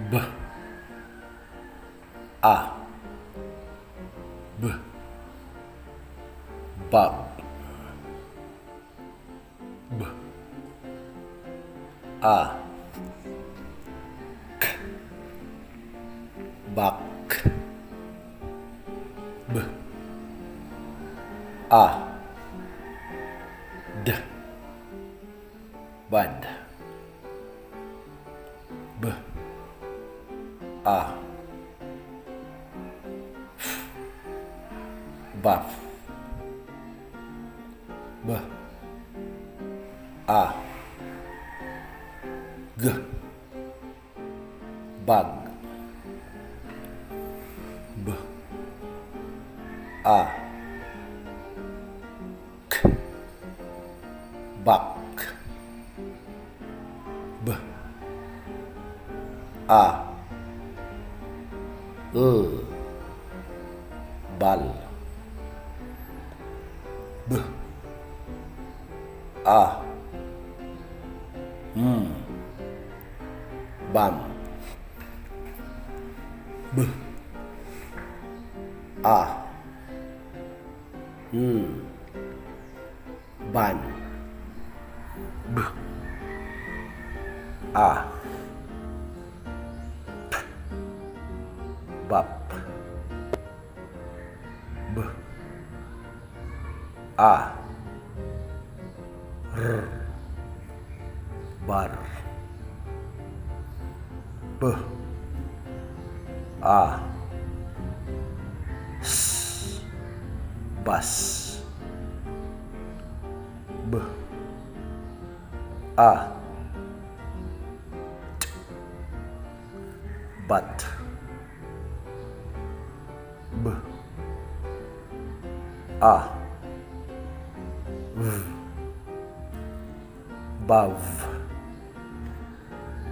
B A B Bab B A Bak B A D Bad B A Baf B A G Bag B A K Bak B A L Bal B A Bam B A Ban B A Bap B A R Bar B A S Bas B A T Bat B A V Bav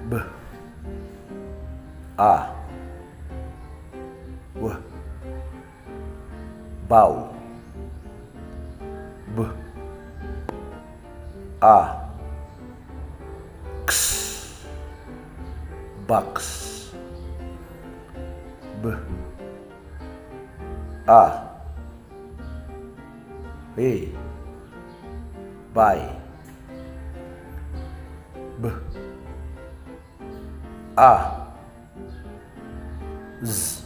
B A W Bow B A X Bucks B A B Bye B A Z